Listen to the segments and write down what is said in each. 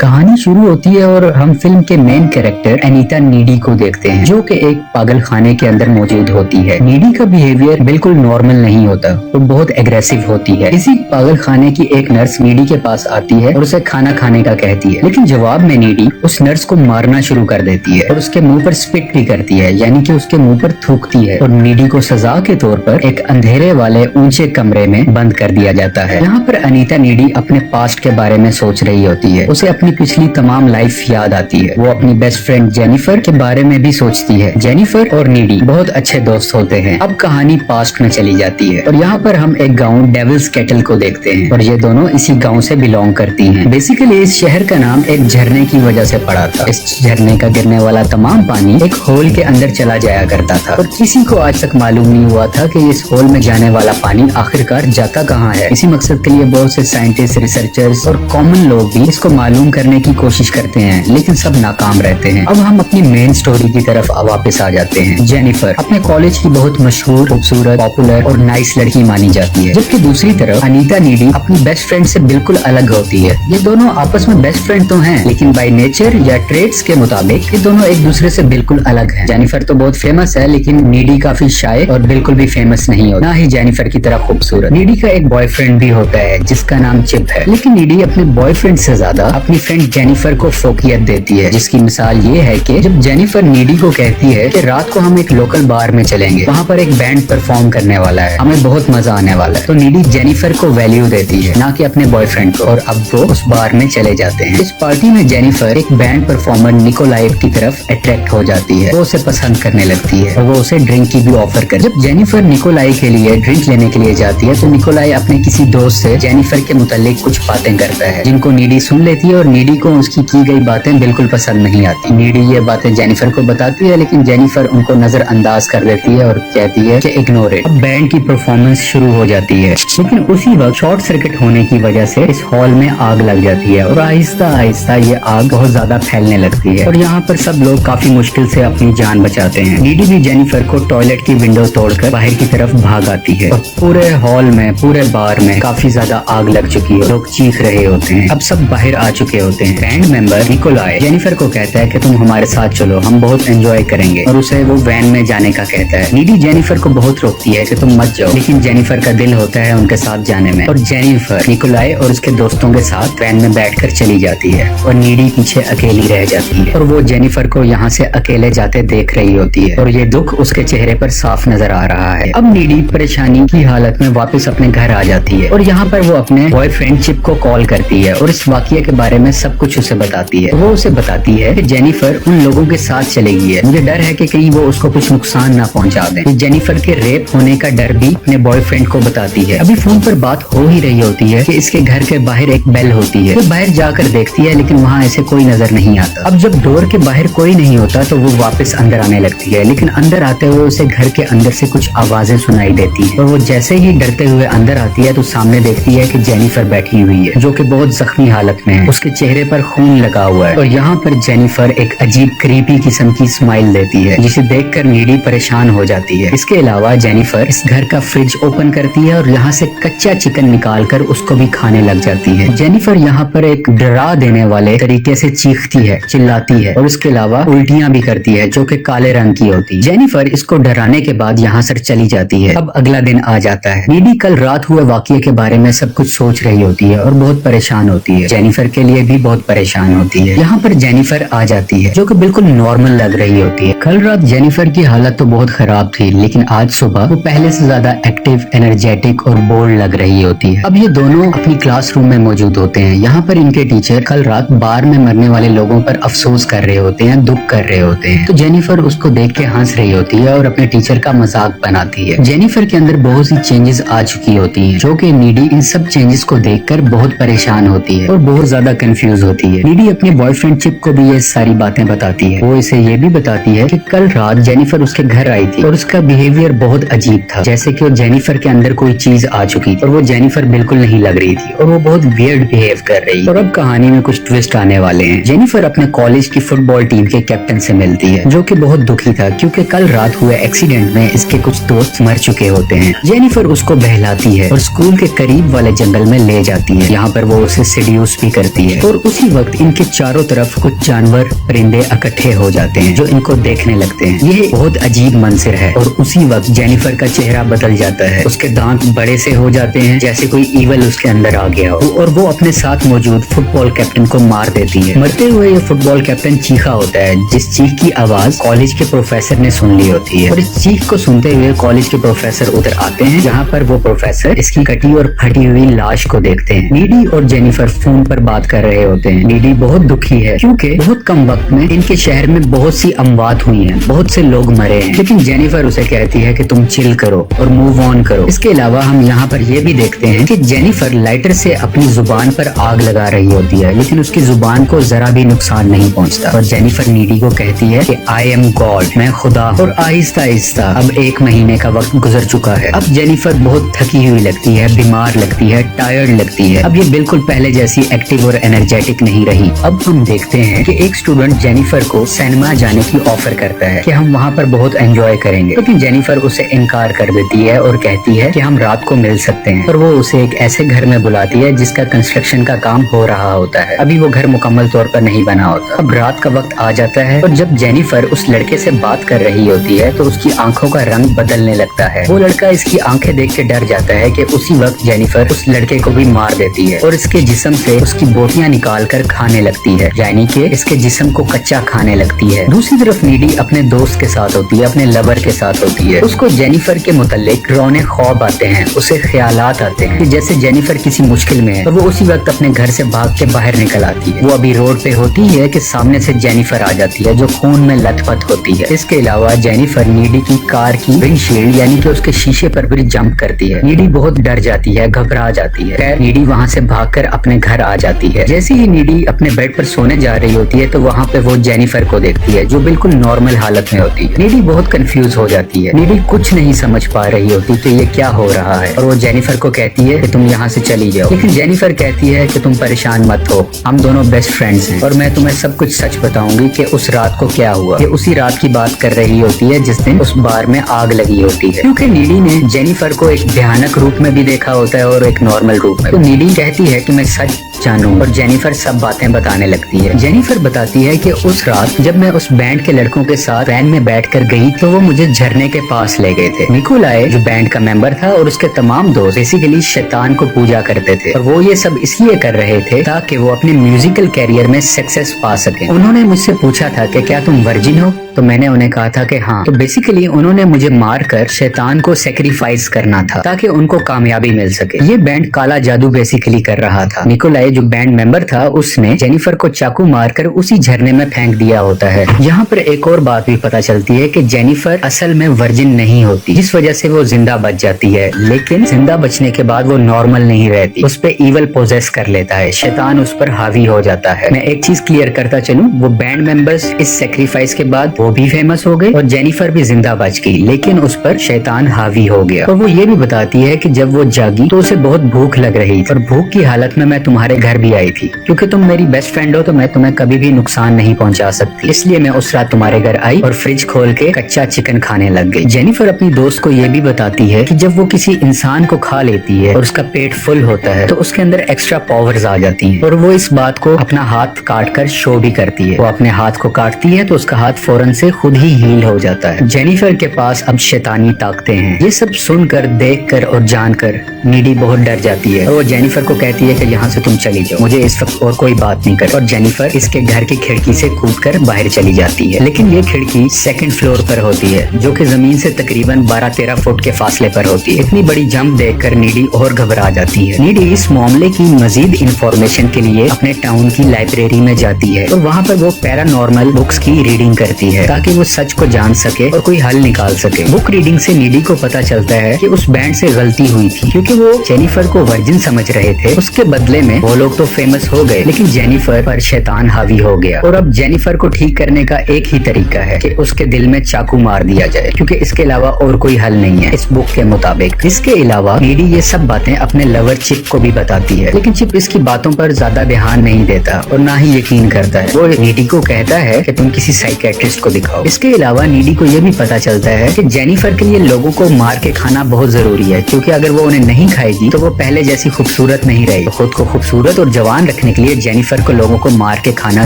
कहानी शुरू होती है और हम फिल्म के मेन कैरेक्टर अनीता नीडी को देखते हैं, जो कि एक पागल खाने के अंदर मौजूद होती है। नीडी का बिहेवियर बिल्कुल नॉर्मल नहीं होता, वो बहुत एग्रेसिव होती है। इसी पागल खाने की एक नर्स नीडी के पास आती है और उसे खाना खाने का कहती है, लेकिन जवाब में नीडी उस नर्स को मारना शुरू कर देती है और उसके मुंह पर स्पिट भी करती है, यानी कि उसके मुंह पर थूकती है। और नीडी को सजा के तौर पर एक अंधेरे वाले ऊंचे कमरे में बंद कर दिया जाता है। यहाँ पर अनीता नीडी अपने पास्ट के बारे में सोच रही होती है। उसे अपनी पिछली तमाम लाइफ याद आती है। वो अपनी बेस्ट फ्रेंड जेनिफर के बारे में भी सोचती है। जेनिफर और नीडी बहुत अच्छे दोस्त होते हैं। अब कहानी पास्ट में चली जाती है और यहाँ पर हम एक गाँव डेविल्स केटल को देखते हैं और ये दोनों इसी गाँव से बिलोंग करती हैं। बेसिकली इस शहर का नाम एक झरने की वजह से पड़ा था। इस झरने का गिरने वाला तमाम पानी एक होल के अंदर चला जाया करता था और किसी को आज तक मालूम नहीं हुआ था कि इस होल में जाने वाला पानी आखिरकार जाता कहाँ है। इसी मकसद के लिए बहुत से साइंटिस्ट, रिसर्चर्स और कॉमन लोग भी इसको मालूम करने की कोशिश करते हैं, लेकिन सब नाकाम रहते हैं। अब हम अपनी मेन स्टोरी की तरफ वापस आ जाते हैं। जेनिफर अपने कॉलेज की बहुत मशहूर, खूबसूरत, पॉपुलर और नाइस लड़की मानी जाती है, जबकि दूसरी तरफ अनीता नीडी अपनी बेस्ट फ्रेंड से बिल्कुल अलग होती है। ये दोनों आपस में बेस्ट फ्रेंड तो हैं, लेकिन बाय नेचर या ट्रेड्स के मुताबिक ये दोनों एक दूसरे से बिल्कुल अलग हैं। जेनिफर तो बहुत फेमस है, लेकिन नीडी काफी शाय और बिल्कुल भी फेमस नहीं होती, ना ही जेनिफर की तरह खूबसूरत। नीडी का एक बॉयफ्रेंड भी होता है जिसका नाम चिप है, लेकिन नीडी अपने बॉयफ्रेंड से ज्यादा अपनी फ्रेंड जेनिफर को फोकियत देती है, जिसकी मिसाल ये है कि जब जेनिफर नीडी को कहती है कि रात को हम एक लोकल बार में चलेंगे, वहाँ पर एक बैंड परफॉर्म करने वाला है, हमें बहुत मजा आने वाला है, तो नीडी जेनिफर को वैल्यू देती है, ना कि अपने बॉयफ्रेंड को। और अब वो उस बार में चले जाते हैं। इस पार्टी में जेनिफर एक बैंड परफॉर्मर निकोलाइव की तरफ अट्रैक्ट हो जाती है। वो उसे पसंद करने लगती है और वो उसे ड्रिंक की भी ऑफर कर। जब जेनिफर निकोलाई के लिए ड्रिंक लेने के लिए जाती है तो निकोलाई अपने किसी दोस्त से जेनिफर के मुतालिक कुछ बातें करता है, जिनको नीडी सुन लेती है और नीडी को उसकी की गई बातें बिल्कुल पसंद नहीं आती। नीडी ये बातें जेनिफर को बताती है, लेकिन जेनिफर उनको नजरअंदाज कर देती है और कहती है कि इग्नोर इट। अब बैंड की परफॉर्मेंस शुरू हो जाती है, लेकिन उसी वक्त शॉर्ट सर्किट होने की वजह से इस हॉल में आग लग जाती है और आहिस्ता आहिस्ता ये आग बहुत ज्यादा फैलने लगती है और यहाँ पर सब लोग काफी मुश्किल से अपनी जान बचाते हैं। नीडी भी जेनिफर को टॉयलेट की विंडो तोड़कर बाहर की तरफ भाग आती है और पूरे हॉल में, पूरे बार में काफी ज्यादा आग लग चुकी है। लोग चीख रहे होते हैं। अब सब बाहर आ चुके होते हैं। बैंड मेंबर निकोलाई जेनिफर को कहता है कि तुम हमारे साथ चलो, हम बहुत एंजॉय करेंगे, और उसे वो वैन में जाने का कहता है। नीडी जेनिफर को बहुत रोकती है कि तुम मत जाओ, लेकिन जेनिफर का दिल होता है उनके साथ जाने में और जेनिफर निकोलाई और उसके दोस्तों के साथ वैन में बैठकर चली जाती है और नीडी पीछे अकेली रह जाती है और वो जेनिफर को यहाँ से अकेले जाते देख रही होती है और ये दुख उसके चेहरे पर साफ नजर आ रहा है। अब नीडी परेशानी की हालत में वापस अपने घर आ जाती है और यहाँ पर वो अपने बॉयफ्रेंड चिप को कॉल करती है और इस वाकये के बारे में सब कुछ उसे बताती है। वो उसे बताती है कि जेनिफर उन लोगों के साथ चलेगी है, मुझे डर है कि कहीं वो उसको कुछ नुकसान ना पहुंचा दें। जेनिफर के रेप होने का डर भी अपने बॉयफ्रेंड को बताती है। अभी फोन पर बात हो ही रही होती है कि इसके घर के बाहर एक बेल होती है। वो बाहर जाकर देखती है, लेकिन वहाँ ऐसे कोई नजर नहीं आता। अब जब डोर के बाहर कोई नहीं होता तो वो वापस अंदर आने लगती है, लेकिन अंदर आते हुए उसे घर के अंदर से कुछ आवाजें सुनाई देती है और वो जैसे ही डरते हुए अंदर आती है तो सामने देखती है कि जेनिफर बैठी हुई है, जो कि बहुत जख्मी हालत में है। उसके चेहरे पर खून लगा हुआ है और यहाँ पर जेनिफर एक अजीब क्रीपी किस्म की स्माइल देती है, जिसे देखकर नीडी परेशान हो जाती है। इसके अलावा जेनिफर इस घर का फ्रिज ओपन करती है और यहाँ से कच्चा चिकन निकालकर उसको भी खाने लग जाती है। जेनिफर यहाँ पर एक डरा देने वाले तरीके से चीखती है, चिल्लाती है और इसके अलावा उल्टियां भी करती है, जो कि काले रंग की होती है। जेनिफर इसको डराने के बाद यहाँ से चली जाती है। अब अगला दिन आ जाता है। नीडी कल रात हुए वाकये के बारे में सब कुछ सोच रही होती है और बहुत परेशान होती है। जेनिफर के लिए भी बहुत परेशान होती है। यहाँ पर जेनिफर आ जाती है, जो कि बिल्कुल नॉर्मल लग रही होती है। कल रात जेनिफर की हालत तो बहुत खराब थी, लेकिन आज सुबह वो पहले से ज्यादा एक्टिव, एनर्जेटिक और बोल्ड लग रही होती है। अब ये दोनों अपनी क्लासरूम में मौजूद होते हैं। यहाँ पर इनके टीचर कल रात बार में मरने वाले लोगों पर अफसोस कर रहे होते हैं, दुख कर रहे होते हैं। तो जेनिफर उसको देख के हंस रही होती है और अपने टीचर का मजाक बनाती है। जेनिफर के अंदर बहुत सी चेंजेस आ चुकी होती हैं, जो कि नीडी इन सब चेंजेस को देखकर बहुत परेशान होती है और बहुत ज्यादा कंफ्यूज होती है। नीडी अपने बॉयफ्रेंड चिप को भी ये सारी बातें बताती है। वो इसे ये भी बताती है कि कल रात जेनिफर उसके घर आई थी और उसका बिहेवियर बहुत अजीब था, जैसे कि वो जेनिफर के अंदर कोई चीज आ चुकी थी और वो जेनिफर बिल्कुल नहीं लग रही थी और वो बहुत वियर्ड बिहेव कर रही। और अब कहानी में कुछ ट्विस्ट आने वाले हैं। जेनिफर अपने कॉलेज की फुटबॉल टीम के कैप्टन से मिलती है, जो कि बहुत दुखी था क्योंकि कल रात हुए एक्सीडेंट में इसके कुछ दोस्त मर चुके होते हैं। जेनिफर उसको बहलाती है और स्कूल के करीब वाले जंगल में ले जाती है। यहाँ पर वो उसे सेड्यूस भी करती है। तो और उसी वक्त इनके चारों तरफ कुछ जानवर परिंदे इकट्ठे हो जाते हैं जो इनको देखने लगते हैं। ये बहुत अजीब मंजर है और उसी वक्त जेनिफर का चेहरा बदल जाता है। उसके दांत बड़े से हो जाते हैं जैसे कोई ईवल उसके अंदर आ गया हो और वो अपने साथ मौजूद फुटबॉल कैप्टन को मार देती है। मरते हुए ये फुटबॉल कैप्टन चीखा होता है, जिस चीख की आवाज कॉलेज के प्रोफेसर ने सुन ली होती है। और इस चीख को सुनते हुए कॉलेज के प्रोफेसर उधर आते हैं, जहाँ पर वो प्रोफेसर इसकी कटी और फटी हुई लाश को देखते हैं। नीडी और जेनिफर फोन पर बात कर रहे होते हैं। नीडी बहुत दुखी है क्योंकि बहुत कम वक्त में इनके शहर में बहुत सी अमवात हुई हैं, बहुत से लोग मरे हैं। लेकिन जेनिफर उसे कहती है कि तुम चिल करो और मूव ऑन करो। इसके अलावा हम यहाँ पर यह भी देखते हैं कि जेनिफर लाइटर से अपनी जुबान पर आग लगा रही होती है, लेकिन उसकी जुबान को जरा भी नुकसान नहीं पहुँचता। और जेनिफर नीडी को कहती है कि आई एम गॉड, मैं खुदा। और आहिस्ता आहिस्ता अब 1 महीने का वक्त गुजर चुका है। अब जेनिफर बहुत थकी हुई लगती है, बीमार लगती है, टायर्ड लगती है। अब ये बिल्कुल पहले जैसी एक्टिव और एनर्जेटिक नहीं रही। अब हम देखते हैं कि एक स्टूडेंट जेनिफर को सिनेमा जाने की ऑफर करता है कि हम वहाँ पर बहुत एंजॉय करेंगे, लेकिन जेनिफर उसे इनकार कर देती है और कहती है कि हम रात को मिल सकते हैं। और वो उसे एक ऐसे घर में बुलाती है जिसका कंस्ट्रक्शन का काम हो रहा होता है। अभी वो घर मुकम्मल तौर पर नहीं बना होता। अब रात का वक्त आ जाता है और जब जेनिफर उस लड़के से बात कर रही होती है तो उसकी आंखों का रंग बदलने लगता है। वो लड़का इसकी आंखें देख के डर जाता है कि उसी वक्त जेनिफर उस लड़के को भी मार देती है और इसके जिस्म से उसकी बोटियां निकाल कर खाने लगती है, यानी कि इसके जिस्म को कच्चा खाने लगती है। दूसरी तरफ नीडी अपने दोस्त के साथ होती है, अपने लवर के साथ होती है। उसको जेनिफर के मुतालिक रोने ख्वाब आते हैं, उसे ख्यालात आते हैं कि जैसे जेनिफर किसी मुश्किल में है और वो उसी वक्त अपने घर से भाग के बाहर निकल आती है। वो अभी रोड पे होती है कि सामने से जेनिफर आ जाती है जो खून में लथपथ होती है। इसके अलावा जेनिफर नीडी की कार की विंडशील्ड यानी कि उसके शीशे पर भी जंप करती है। नीडी बहुत डर जाती है, घबरा जाती है। खैर नीडी वहाँ से भागकर अपने घर आ जाती है। जैसे ही नीडी अपने बेड पर सोने जा रही होती है तो वहाँ पे वो जेनिफर को देखती है जो बिल्कुल नॉर्मल हालत में होती है। नीडी बहुत कंफ्यूज हो जाती है। नीडी कुछ नहीं समझ पा रही होती कि ये क्या हो रहा है और वो जेनिफर को कहती है कि तुम यहाँ से चली जाओ। लेकिन जेनिफर कहती है कि तुम परेशान मत हो, हम दोनों बेस्ट फ्रेंड्स हैं और मैं तुम्हें सब कुछ सच बताऊंगी कि उस रात को क्या हुआ। ये उसी रात की बात कर रही होती है जिस दिन उस बार में आग लगी होती है, क्योंकि नीडी ने जेनिफर को एक भयानक रूप में भी देखा होता है और एक नॉर्मल रूप में। तो नीडी कहती है कि मैं सच जानूं और जेनिफर सब बातें बताने लगती है। जेनिफर बताती है कि उस रात जब मैं उस बैंड के लड़कों के साथ वैन में बैठकर गई तो वो मुझे झरने के पास ले गए थे। निकोलाय जो बैंड का मेंबर था और उसके तमाम दोस्त बेसिकली शैतान को पूजा करते थे और वो ये सब इसलिए कर रहे थे ताकि वो अपने म्यूजिकल कैरियर में सक्सेस पा सके। उन्होंने मुझसे पूछा था कि क्या तुम वर्जिन हो, तो मैंने उन्हें कहा था कि हाँ। तो बेसिकली उन्होंने मुझे मारकर शैतान को सेक्रीफाइस करना था ताकि उनको कामयाबी मिल सके। ये बैंड काला जादू बेसिकली कर रहा था। निकोलाय जो बैंड मेंबर था उसने जेनिफर को चाकू मारकर उसी झरने में फेंक दिया होता है। यहाँ पर एक और बात भी पता चलती है कि जेनिफर असल में वर्जिन नहीं होती, जिस वजह से वो जिंदा बच जाती है। लेकिन जिंदा बचने के बाद वो नॉर्मल नहीं रहती, उस पे ईवल पोजेस कर लेता है, शैतान उस पर हावी हो जाता है। मैं एक चीज क्लियर करता चलूं, वो बैंड मेंबर्स इस सेक्रीफाइस के बाद वो भी फेमस हो गए और जेनिफर भी जिंदा बच गई, लेकिन उस पर शैतान हावी हो गया। और वो ये भी बताती है कि जब वो जागी तो उसे बहुत भूख लग रही थी और भूख की हालत में मैं तुम्हारे घर भी आई थी, क्योंकि तुम मेरी बेस्ट फ्रेंड हो तो मैं तुम्हें कभी भी नुकसान नहीं पहुंचा सकती, इसलिए मैं उस रात तुम्हारे घर आई और फ्रिज खोल के कच्चा चिकन खाने लग गई। जेनिफर अपनी दोस्त को ये भी बताती है कि जब वो किसी इंसान को खा लेती है और उसका पेट फुल होता है तो उसके अंदर एक्स्ट्रा पावर्स आ जाती हैं और वो इस बात को अपना हाथ काट कर शो भी करती है। वो अपने हाथ को काटती है तो उसका हाथ फौरन से खुद ही हील हो जाता है। जेनिफर के पास अब शैतानी ताकतें हैं। ये सब सुनकर, देखकर और जानकर नीडी बहुत डर जाती है और वो जेनिफर को कहती है कि यहाँ से तुम चली जाओ, मुझे इस वक्त और कोई बात नहीं कर। और जेनिफर इसके घर की खिड़की से कूदकर बाहर चली जाती है, लेकिन ये खिड़की 2nd फ्लोर पर होती है जो कि जमीन से तकरीबन 12-13 फुट के फासले पर होती है। इतनी बड़ी जंप देखकर नीडी और घबरा जाती है। नीडी इस मामले की मजीद इंफॉर्मेशन के लिए अपने टाउन की लाइब्रेरी में जाती है और वहाँ पर वो पैरानॉर्मल बुक्स की रीडिंग करती है ताकि वो सच को जान सके और कोई हल निकाल सके। बुक रीडिंग से नीडी को पता चलता है कि उस बैंड से गलती हुई थी, क्योंकि वो जेनिफर को वर्जिन समझ रहे थे। उसके बदले में वो लोग तो फेमस हो गए, लेकिन जेनिफर पर शैतान हावी हो गया और अब जेनिफर को ठीक करने का एक ही तरीका है कि उसके दिल में चाकू मार दिया जाए, क्योंकि इसके अलावा और कोई हल नहीं है इस बुक के मुताबिक। इसके अलावा नीडी ये सब बातें अपने लवर चिप को भी बताती है, लेकिन चिप इसकी बातों पर ज्यादा ध्यान नहीं देता और ना ही यकीन करता है। वो नीडी को कहता है कि तुम किसी साइकियाट्रिस्ट को दिखाओ। इसके अलावा नीडी को यह भी पता चलता है कि जेनिफर के लिए लोगों को मार के खाना बहुत जरूरी है, क्योंकि अगर वो उन्हें नहीं खाएगी तो वो पहले जैसी खूबसूरत नहीं रहेगी। खुद को खूबसूरत और जवान रखने के लिए जेनिफर को लोगों को मार के खाना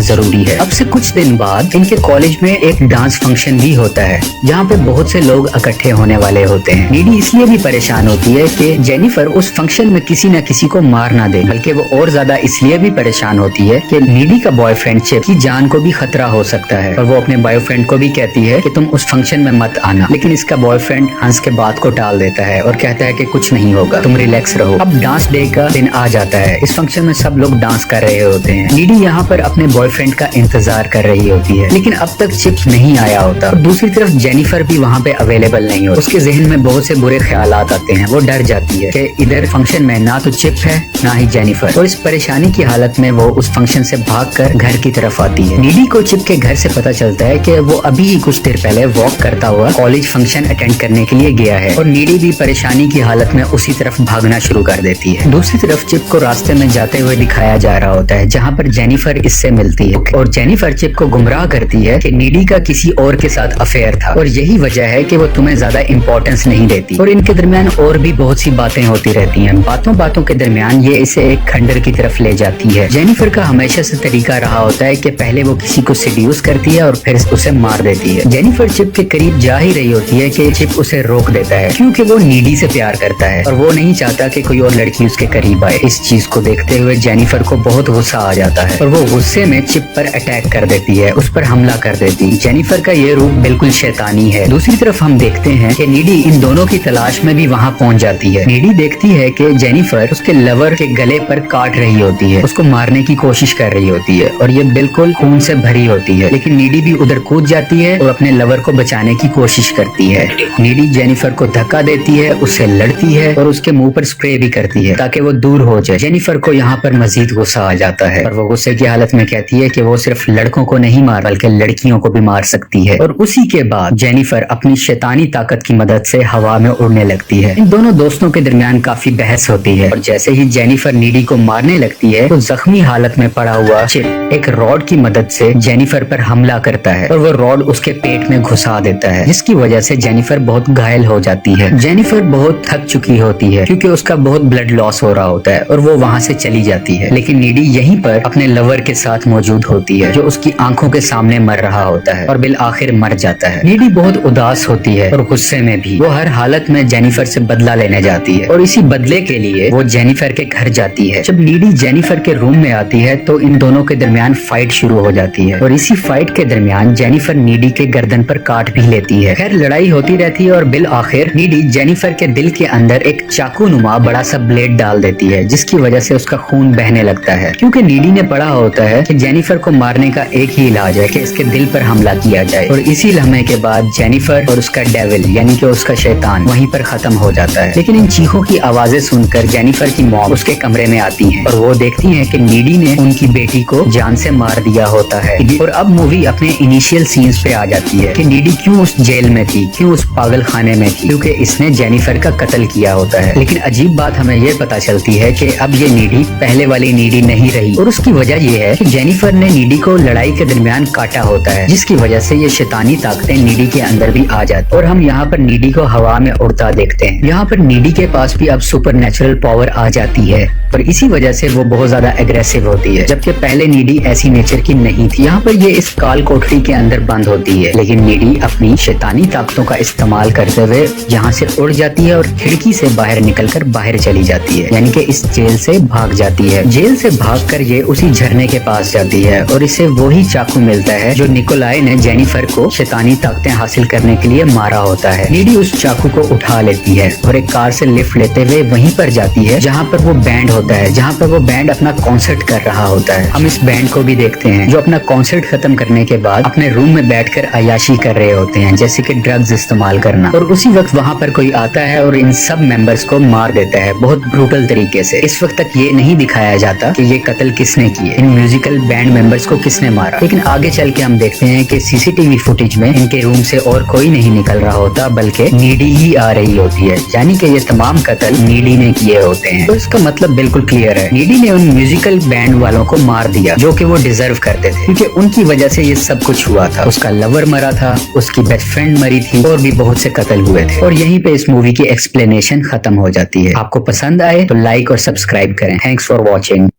जरूरी है। अब से कुछ दिन बाद इनके कॉलेज में एक डांस फंक्शन भी होता है, जहाँ पे बहुत से लोग इकट्ठे होने वाले होते हैं। नीडी इसलिए भी परेशान होती है कि जेनिफर उस फंक्शन में किसी न किसी को मार ना दे, बल्कि वो और ज्यादा इसलिए भी परेशान होती है कि नीडी का बॉयफ्रेंड चिप की जान को भी खतरा हो सकता है। और वो अपने बॉयफ्रेंड को भी कहती है कि तुम उस फंक्शन में मत आना, लेकिन इसका बॉयफ्रेंड हंस के बात को टाल देता है और कहता है कि कुछ नहीं होगा, तुम रिलैक्स रहो। अब डांस डे का दिन आ जाता है। इस फंक्शन में सब लोग डांस कर रहे होते हैं। नीडी यहाँ पर अपने बॉयफ्रेंड का इंतजार कर रही होती है, लेकिन अब तक चिप नहीं आया होता। और दूसरी तरफ जेनिफर भी वहाँ पे अवेलेबल नहीं होती। उसके जहन में बहुत से बुरे ख्यालात आते हैं। वो डर जाती है कि इधर फंक्शन में ना तो चिप है ना ही जेनिफर। और इस परेशानी की हालत में वो उस फंक्शन से भागकर घर की तरफ आती है। नीडी को चिप के घर से पता चलता है कि वो अभी ही कुछ देर पहले वॉक करता हुआ कॉलेज फंक्शन अटेंड करने के लिए गया है। और नीडी भी परेशानी की हालत में उसी तरफ भागना शुरू कर देती है। दूसरी तरफ चिप को रास्ते में जाते हुए दिखाया जा रहा होता है, जहाँ पर जेनिफर इससे मिलती है। और जेनिफर चिप को गुमराह करती है कि नीडी का किसी और के साथ अफेयर था और यही वजह है कि वो तुम्हें ज्यादा इंपॉर्टेंस नहीं देती। और इनके दरमियान और भी बहुत सी बातें होती रहती हैं। बातों के दरमियान ये इसे एक खंडर की तरफ ले जाती है। जेनिफर का हमेशा से तरीका रहा होता है कि पहले वो किसी को सेड्यूस करती है और फिर उसे मार देती है। जेनिफर चिप के करीब जा ही रही होती है कि चिप उसे रोक देता है, क्योंकि वो नीडी से प्यार करता है और वो नहीं चाहता कि कोई और लड़की उसके करीब आए। इस चीज को देखते हुए जेनिफर को बहुत गुस्सा आ जाता है और वो गुस्से में चिप पर अटैक कर देती है, उस पर हमला कर देती है। जेनिफर का ये रूप बिल्कुल शैतानी है। दूसरी तरफ हम देखते हैं कि नीडी इन दोनों की तलाश में भी वहाँ पहुँच जाती है। नीडी देखती है कि जेनिफर उसके लवर के गले पर काट रही होती है, उसको मारने की कोशिश कर रही होती है और ये बिल्कुल खून से भरी होती है। लेकिन नीडी भी उधर कूद जाती है और अपने लवर को बचाने की कोशिश करती है। नीडी जेनिफर को धक्का देती है, उससे लड़ती है और उसके मुंह पर स्प्रे भी करती है ताकि वो दूर हो जाए। जेनिफर को यहाँ पर मजीद गुस्सा आ जाता है और वो गुस्से की हालत में कहती है कि वो सिर्फ लड़कों को नहीं मार बल्कि लड़कियों को भी मार सकती है। और उसी के बाद जेनिफर अपनी शैतानी ताकत की मदद से हवा में उड़ने लगती है। इन दोनों दोस्तों के दरमियान काफी बहस होती है और जैसे ही जेनिफर नीडी को मारने लगती है तो जख्मी हालत में पड़ा हुआ चिप एक रॉड की मदद से जेनिफर पर हमला करता है और वो रॉड उसके पेट में घुसा देता है, जिसकी वजह से जेनिफर बहुत घायल हो जाती है। जेनिफर बहुत थक चुकी होती है क्योंकि उसका बहुत ब्लड लॉस हो रहा होता है और वो वहाँ से चली जाती है। लेकिन नीडी यहीं पर अपने लवर के साथ मौजूद होती है, जो उसकी आंखों के सामने मर रहा होता है और बिल आखिर मर जाता है। नीडी बहुत उदास होती है और गुस्से में भी वो हर हालत में जेनिफर से बदला लेने जाती है और इसी बदले के लिए वो जेनिफर के घर जाती है। जब नीडी जेनिफर के रूम में आती है तो इन दोनों के दरमियान फाइट शुरू हो जाती है और इसी फाइट के दरमियान जेनिफर नीडी के गर्दन पर काट भी लेती है। खैर लड़ाई होती रहती है और बिल आखिर नीडी जेनिफर के दिल के अंदर एक चाकू नुमा बड़ा सा ब्लेड डाल देती है, जिसकी वजह से उसका खून बहने लगता है। क्योंकि नीडी ने पढ़ा होता है कि जेनिफर को मारने का एक ही इलाज है कि इसके दिल पर हमला किया जाए। और इसी लम्हे के बाद जेनिफर और उसका डेविल यानी कि उसका शैतान वहीं पर खत्म हो जाता है। लेकिन इन चीखों की आवाजें सुनकर जेनिफर की मॉम उसके कमरे में आती है और वो देखती है कि नीडी ने उनकी बेटी को जान से मार दिया होता है। और अब मूवी अपने इनिशियल सीन्स पे आ जाती है कि नीडी क्यों उस जेल में थी, क्यों उस पागल खाने में थी, क्योंकि इसने जेनिफर का कत्ल किया होता है। लेकिन अजीब बात हमें ये पता चलती है कि अब ये नीडी पहले वाली नीडी नहीं रही और उसकी वजह ये है कि जेनिफर ने नीडी को लड़ाई के दरमियान काटा होता है, जिसकी वजह से ये शैतानी ताकतें नीडी के अंदर भी आ जाती है। और हम यहाँ पर नीडी को हवा में उड़ता देखते हैं। यहाँ पर नीडी के पास भी अब सुपरनेचुरल पावर आ जाती है और इसी वजह से वो बहुत ज्यादा एग्रेसिव होती है, जबकि पहले नीडी ऐसी नेचर की नहीं थी। यहाँ पर ये इस काल कोठरी के अंदर बंद होती है, लेकिन नीडी अपनी शैतानी ताकतों का इस्तेमाल करते हुए यहाँ से उड़ जाती है और खिड़की से बाहर निकलकर बाहर चली जाती है, यानी कि इस जेल से भाग जाती है। जेल से भागकर ये उसी झरने के पास जाती है और इसे वही चाकू मिलता है जो निकोलाई ने जेनिफर को शैतानी ताकतें हासिल करने के लिए मारा होता है। नीडी उस चाकू को उठा लेती है और एक कार से लिफ्ट लेते हुए वहीं पर जाती है जहाँ पर वो बैंड होता है, जहाँ पर वो बैंड अपना कॉन्सर्ट कर रहा होता है। हम इस बैंड को भी देखते हैं जो अपना कॉन्सर्ट खत्म करने के बाद अपने रूम में बैठकर अय्याशी कर रहे होते हैं, जैसे कि ड्रग्स इस्तेमाल करना। और उसी वक्त वहाँ पर कोई आता है और इन सब मेंबर्स को मार देता है बहुत ब्रूटल तरीके से। इस वक्त तक ये नहीं दिखाया जाता कि ये कत्ल किसने किए, इन म्यूजिकल बैंड मेंबर्स को किसने मारा। लेकिन आगे चल के हम देखते हैं कि सीसीटीवी फुटेज में इनके रूम से और कोई नहीं निकल रहा होता, बल्कि नीडी ही आ रही होती है, यानी कि ये तमाम कत्ल नीडी ने किए होते हैं। तो इसका मतलब बिल्कुल क्लियर है, नीडी ने उन म्यूजिकल बैंड वालों को मार दिया जो कि वो डिजर्व करते थे, क्योंकि उनकी वजह से ये सब कुछ हुआ हुआ था, उसका लवर मरा था, उसकी बेस्ट फ्रेंड मरी थी और भी बहुत से कत्ल हुए थे। और यहीं पे इस मूवी की एक्सप्लेनेशन खत्म हो जाती है। आपको पसंद आए तो लाइक और सब्सक्राइब करें। Thanks for watching.